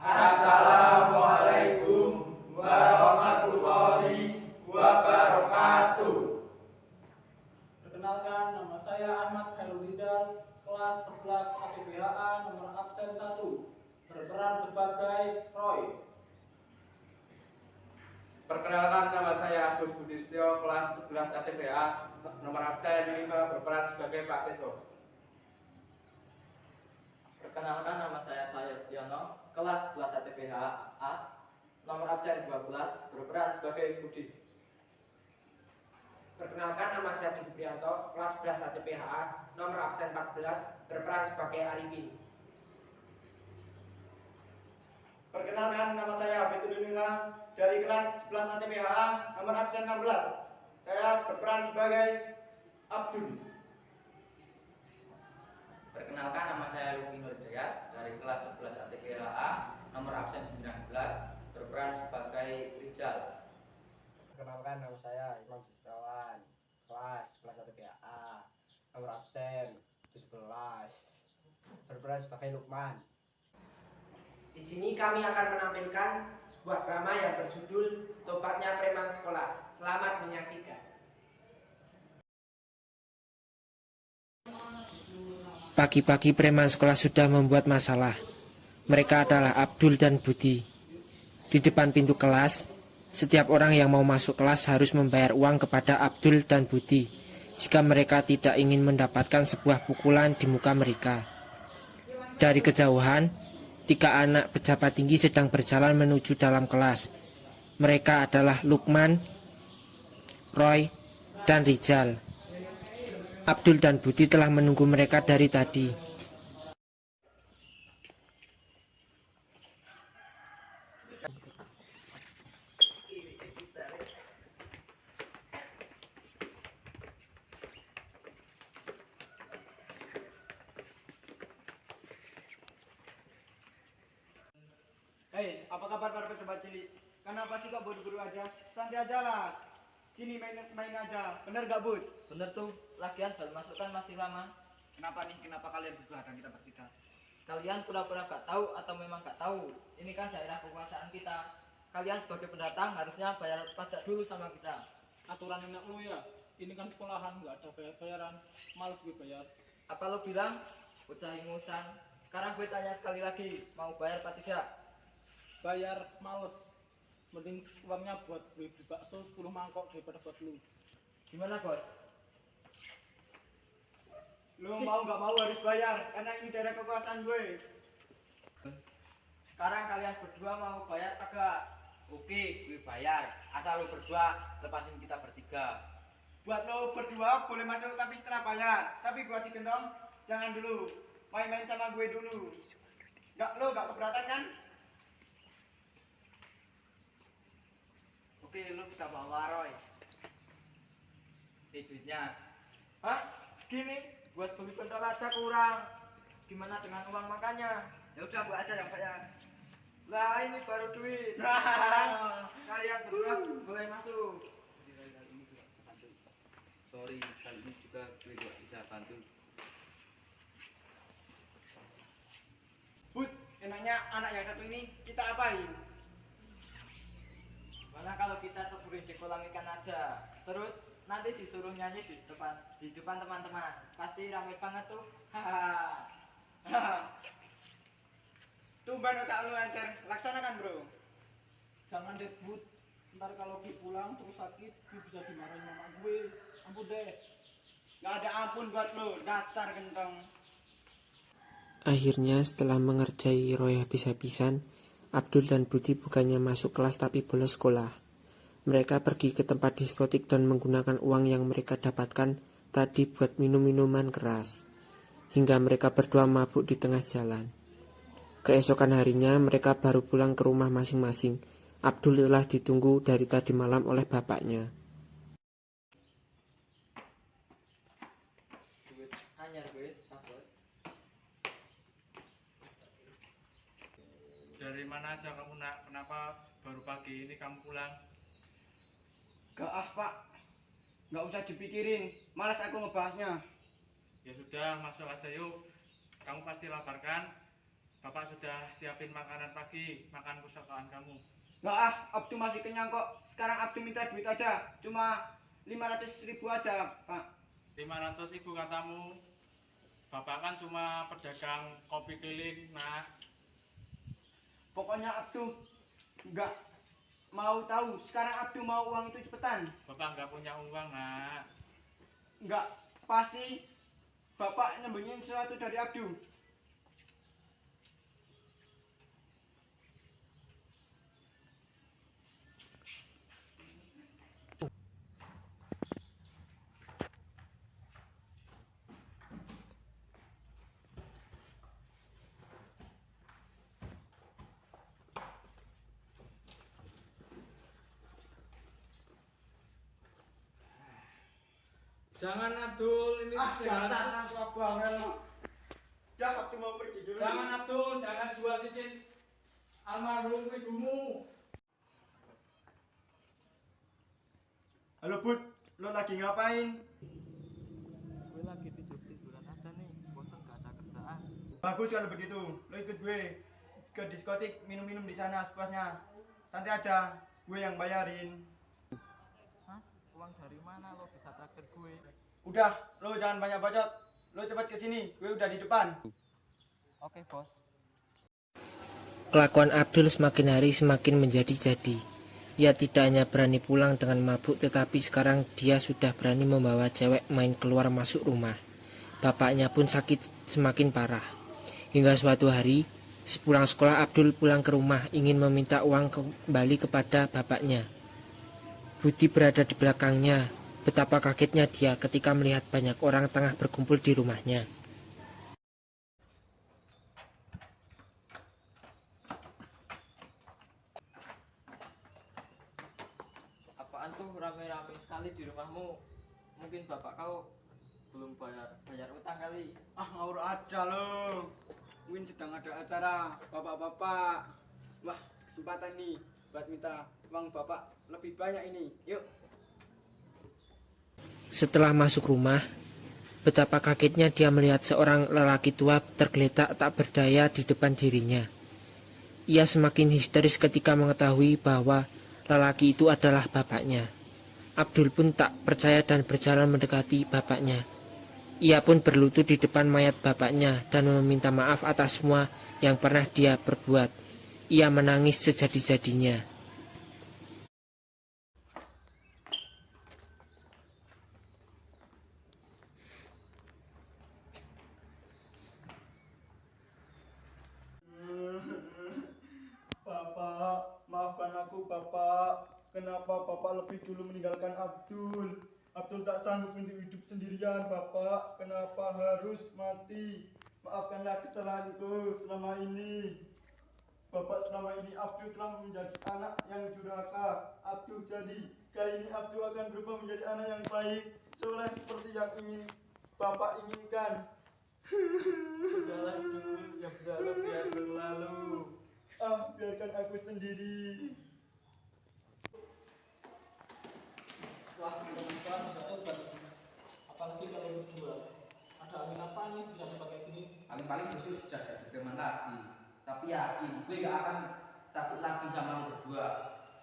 Assalamualaikum warahmatullahi wabarakatuh. Perkenalkan, nama saya Ahmad Khairul Rizal, kelas 11 ADPHA nomor absen 1, berperan sebagai Roy. Perkenalkan, nama saya Agus Budistyo, kelas 11 ATBA, nomor absen 5, berperan sebagai Pak Tejo. Perkenalkan, nama saya Setiono, kelas 11 ATBH A, nomor absen 12, berperan sebagai Budi. Perkenalkan, nama saya Didi Prianto, kelas 11 ATPH A, nomor absen 14, berperan sebagai Arifin. Perkenalkan, nama saya Fitul Nila dari kelas 11 ATPHA nomor absen 16. Saya berperan sebagai Abdul. Perkenalkan, nama saya Luki Nurdayat dari kelas 11 ATPHA nomor absen 19, berperan sebagai Rizal. Perkenalkan, nama saya Imam Justawan, kelas 11 ATPHA nomor absen 17, berperan sebagai Lukman. Di sini kami akan menampilkan sebuah drama yang berjudul Topaknya Preman Sekolah. Selamat menyaksikan. Pagi-pagi preman sekolah sudah membuat masalah. Mereka adalah Abdul dan Budi. Di depan pintu kelas, setiap orang yang mau masuk kelas harus membayar uang kepada Abdul dan Budi jika mereka tidak ingin mendapatkan sebuah pukulan di muka mereka. Dari kejauhan, 3 anak pejabat tinggi sedang berjalan menuju dalam kelas. Mereka adalah Lukman, Roy, dan Rizal. Abdul dan Budi telah menunggu mereka dari tadi. Hei, apa kabar para pejabat cilik? Kenapa sih kok buru-buru aja? Santai aja lah. Sini main aja. Bener gak, Bud? Bener tuh, lagian baru masukkan masih lama. Kenapa nih? Kenapa kalian berdua dan kita bertiga? Kalian pura-pura gak tahu atau memang gak tahu. Ini kan daerah kekuasaan kita. Kalian sebagai pendatang harusnya bayar pajak dulu sama kita. Aturan enak lu ya, ini kan sekolahan, nggak ada bayar-bayaran, males gue bayar. Apa lo bilang? Bocah ingusan. Sekarang gue tanya sekali lagi, mau bayar apa tidak? Bayar males, mending uangnya buat beli bakso 10 mangkok daripada buat lu. Gimana bos? Lu mau gak mau harus bayar, karena ini daerah kekuasaan gue. Sekarang kalian berdua mau bayar agak? Oke, gue bayar. Asal lo berdua lepasin kita bertiga. Buat lo berdua boleh masuk tapi setelah bayar. Tapi buat si Gendong, jangan dulu. Main-main sama gue dulu. Lo gak keberatan kan? Oke, lo bisa bawa Roy. Duitnya. Hah? Segini? Buat beli pentol aja kurang. Gimana dengan uang makannya? Ya udah, gue aja yang bayar. Lah ini baru duit. Sekarang kalian berdua boleh masuk. Sorry, kali ini juga gue gak bisa bantu. Bud, enaknya anak yang satu ini kita apain? Mana kalau kita ceburin di kolam ikan aja. Terus nanti disuruh nyanyi di depan teman-teman. Pasti ramai banget tuh. Hahaha. Tumben otak lu lancar, laksanakan bro. Jangan deh Bud, ntar kalau gue pulang terus sakit, gue bisa dimarahin mama gue. Ampun deh. Gak ada ampun buat lu, dasar Gentong. Akhirnya setelah mengerjai Roy habis-habisan, Abdul dan Budi bukannya masuk kelas tapi bolos sekolah. Mereka pergi ke tempat diskotik dan menggunakan uang yang mereka dapatkan tadi buat minum minuman keras. Hingga mereka berdua mabuk di tengah jalan. Keesokan harinya mereka baru pulang ke rumah masing-masing. Abdul telah ditunggu dari tadi malam oleh bapaknya. Duit anyar guys, bos. Dari mana aja kamu nak? Kenapa baru pagi ini kamu pulang? Gak pak, gak usah dipikirin, malas aku ngebahasnya. Ya sudah, masuk aja yuk. Kamu pasti lapar kan? Bapak sudah siapin makanan pagi, makan kesukaan kamu. Nggak ah, Abdu masih kenyang kok. Sekarang Abdu minta duit aja, cuma 500.000 aja, Pak. 500.000 katamu. Bapak kan cuma pedagang kopi keliling, nah. Pokoknya Abdu nggak mau tahu. Sekarang Abdu mau uang itu cepetan. Bapak nggak punya uang, nak. Nggak, pasti Bapak nyembunyiin sesuatu dari Abdu. Jangan Abdul, ini Dasar anak tua bawel. Dah, Abdu mau pergi dulu. Jangan Abdul, jangan jual cincin almarhum ibumu. Halo Bud, lo lagi ngapain? Gue lagi tidur-tiduran aja nih, bosan gak ada kerjaan. Bagus kalau begitu, lo ikut gue ke diskotik, minum-minum di sana sepuasnya. Santai aja, gue yang bayarin. Hah? Uang dari mana lo bisa traktir gue? Udah, lo jangan banyak bacot. Lo cepat ke sini, gue udah di depan. Oke, bos. Kelakuan Abdul semakin hari semakin menjadi-jadi. Ia tidak hanya berani pulang dengan mabuk, tetapi sekarang dia sudah berani membawa cewek main keluar masuk rumah. Bapaknya pun sakit semakin parah. Hingga suatu hari, sepulang sekolah Abdul pulang ke rumah ingin meminta uang kembali kepada bapaknya. Budi berada di belakangnya. Betapa kagetnya dia ketika melihat banyak orang tengah berkumpul di rumahnya. Apaan tuh rame-rame sekali di rumahmu? Mungkin bapak kau belum bayar utang kali. Ah, ngawur aja lo. Mungkin sedang ada acara bapak-bapak. Wah, kesempatan nih buat minta uang bapak lebih banyak ini. Yuk. Setelah masuk rumah, betapa kagetnya dia melihat seorang lelaki tua tergeletak tak berdaya di depan dirinya. Ia semakin histeris ketika mengetahui bahwa lelaki itu adalah bapaknya. Abdul pun tak percaya dan berjalan mendekati bapaknya. Ia pun berlutut di depan mayat bapaknya dan meminta maaf atas semua yang pernah dia perbuat. Ia menangis sejadi-jadinya. Bapak, maafkan aku Bapak. Kenapa Bapak lebih dulu meninggalkan Abdul? Abdul tak sanggup untuk hidup sendirian Bapak. Kenapa harus mati? Maafkanlah kesalahanku selama ini. Bapak, selama ini Abdul telah menjadi anak yang durhaka. Abdul jadi, kali ini Abdul akan berubah menjadi anak yang baik, soleh seperti yang ingin Bapak inginkan. Sudahlah dulu, yang berlalu biar berlalu. Ah, biarkan aku sendiri. Wah, mudah-mudahan bisa tobat. Apalagi kalau berdua. Ada angin apa nih bisa dipakai gini? Paling-paling justru sudah jadi preman lagi. Tapi yakin gue gak akan takut lagi sama lo berdua.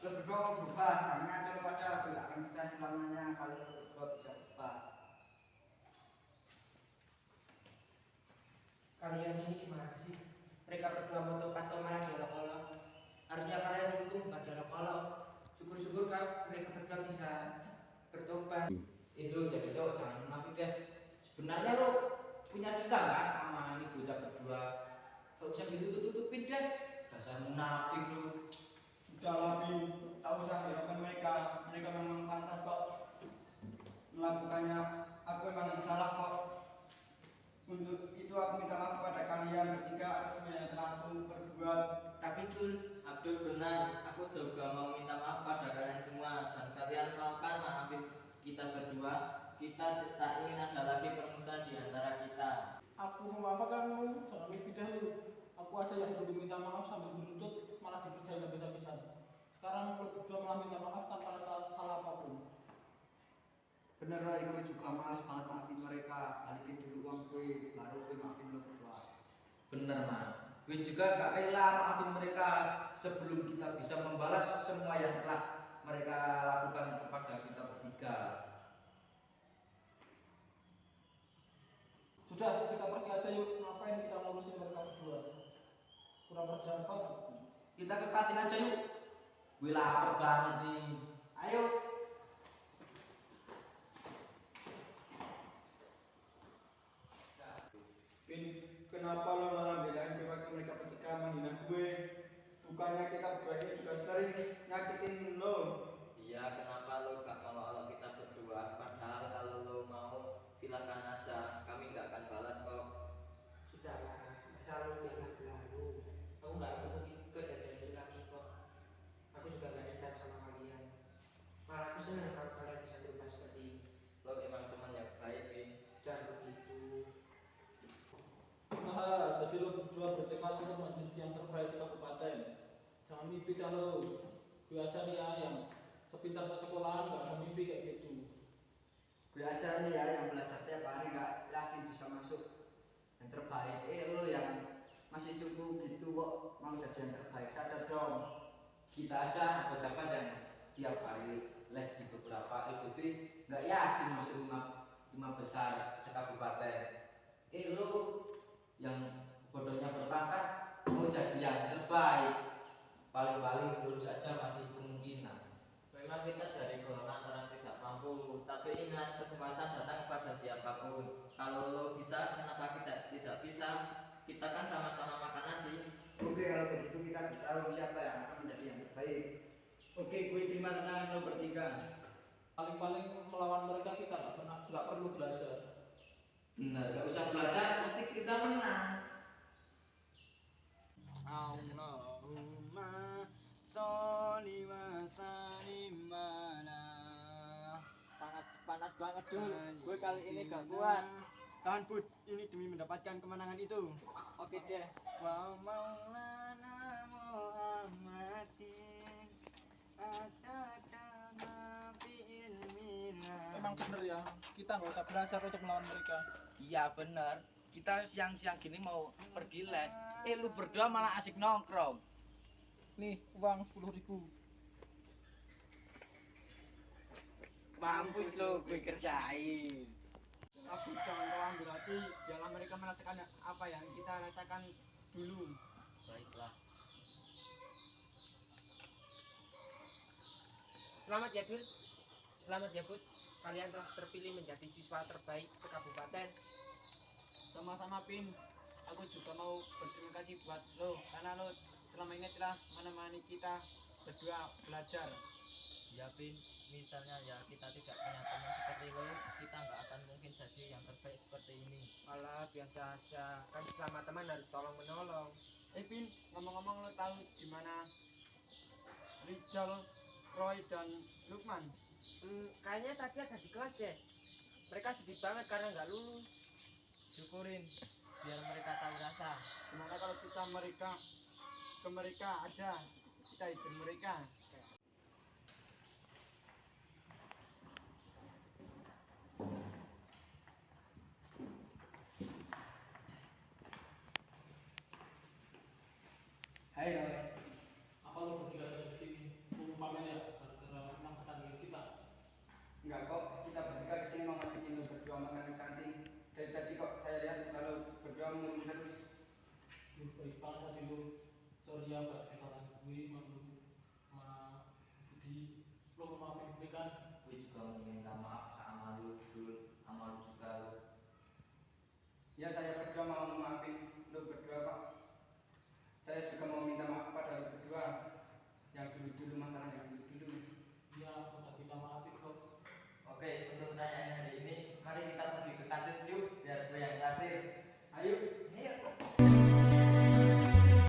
Lo berdua mau berubah, jangan ngaco lo pada. Gue gak akan percaya selamanya kalau lo berdua bisa berubah. Kalian ini gimana sih? Mereka berdua mau tobat kok malah diolok-olok. Harusnya kalian dukung buat diolok-olok. Syukur-syukur kan mereka berdua bisa bertobat. Lo jadi cowok jangan munafik deh. Sebenarnya lo punya dendam kan sama ini bocah berdua. Gak usah ditutup-tutupin deh. Dasar munafik lo. Udahlah Bin, tak usah hiraukan mereka. Mereka memang pantas kok melakukannya. Aku memang salah kok. Untuk itu aku minta maaf kepada kalian bertiga atas semua yang telah aku perbuat. Tapi Dul, Abdul benar, aku juga mau minta maaf pada kalian semua dan kalian mau kan maafin kita berdua. Kita tak ingin ada lagi permusuhan di antara kita. Aku memaafkanmu, jangan lebih dahulu. Aku aja yang dulu minta maaf sambil menuntut, malah dikerjain habis-habisan. Sekarang lo berdua malah minta maaf tanpa ada salah apapun. Bener Roy, gue juga males banget maafin mereka. Balikin dulu uang gue, baru gue maafin lo berdua. Bener man. Gue juga gak rela maafin mereka sebelum kita bisa membalas semua yang telah mereka lakukan kepada kita bertiga. Sudah, kita pergi aja yuk. Ngapain kita ngurusin mereka berdua? Kurang kerjaan banget. Kita ke kantin aja yuk. Gue lapar banget nih. Ayo. Pin, kenapa lo malah belain keluarga mereka ketika menghina gue? Bukannya kita berdua ini juga sering nyakitin lo. Iya, kenapa lo gak mau kita berdua? Padahal kalau lo mau silahkan aja, kami gak akan balas kok. Sudahlah, masa lalu biarlah berlalu. Aku nggak ingin kejadian itu lagi kok. Aku juga nggak dendam sama kalian. Malah aku senang kalau kalian bisa berubah seperti ini. Lo emang teman yang baik, Bin. Jangan begitu. Nah, jadi lo berdua bertekad untuk menjadi yang terbaik di kabupaten. Jangan mimpi dah lo. Gue aja nih ya yang sepintar sesekolahan gak ada mimpi kayak gitu. Gue aja nih ya yang belajar tiap hari gak yakin bisa masuk yang terbaik. Lo yang masih cukup gitu kok mau jadi yang terbaik, sadar dong. Kita aja pejabat yang tiap hari les di beberapa LPB nggak yakin masuk lima besar sekabupaten. Lo yang bodohnya berpangkat mau jadi yang terbaik, paling-paling lulus aja masih kemungkinan. Memang kita dari golongan orang tidak mampu, tapi ingat kesempatan datang pada siapapun. Kalau lo bisa, kenapa kita tidak bisa? Kita kan sama-sama makan nasi. Oke, kalau begitu kita tahu siapa yang akan menjadi yang terbaik. Oke, gue terima tantangan lo bertiga. Paling-paling melawan mereka kita nggak perlu belajar. Bener, gak usah belajar, pasti kita menang. Allahumma sholli wa sallim ala. Panas banget Dul, gue kali ini gak kuat. Tahan Bud, ini demi mendapatkan kemenangan itu. Oke deh. Wa maulana Muhammadin atadana bi ilmina. Emang bener ya, kita nggak usah belajar untuk melawan mereka. Iya bener, kita siang-siang gini mau pergi les. Lu berdua malah asik nongkrong. Nih, uang 10.000. Mampus lo, gue kerjain. Aku jangan kau ambil hati, biarlah mereka merasakan apa yang kita rasakan dulu. Baiklah. Selamat ya Dul. Selamat ya Bud. Kalian telah terpilih menjadi siswa terbaik sekabupaten. Sama-sama Pin, aku juga mau berterima kasih buat lo karena lo selama ini telah menemani kita berdua belajar. Ya Bin, misalnya ya kita tidak punya teman seperti lo, kita nggak akan mungkin jadi yang terbaik seperti ini. Malah biasa aja, kan sama teman harus tolong menolong. Pin, ngomong-ngomong lo tahu di mana Rizal, Roy dan Lukman? Kayaknya tadi ada di kelas deh. Mereka sedih banget karena nggak lulus. Syukurin, biar mereka tahu rasa. Gimana kalau kita ke mereka aja, kita hibur mereka. Hai Roy, apa lo bertiga ada di sini? Mau pamer ya, gara-gara menang pertandingan kita. Enggak kok, kita bertiga kesini mau ngajakin lo berdua makan di kantin. Dari tadi kok saya lihat kalau berdua ngomong terus. Lu baik banget tadi lu. Sorry ya atas kesalahan gue, malu sama Budi. Lo mau maafin gue kan? Gue juga mau minta maaf sama lu, Dul, sama lu juga lu. Ya saya berdua mau maafin lo berdua kok. Saya juga mau minta maaf pada lo berdua. Yang dulu-dulu masalah yang dulu-dulu. Iya, udah kita maafin kok. Oke, untuk pertanyaannya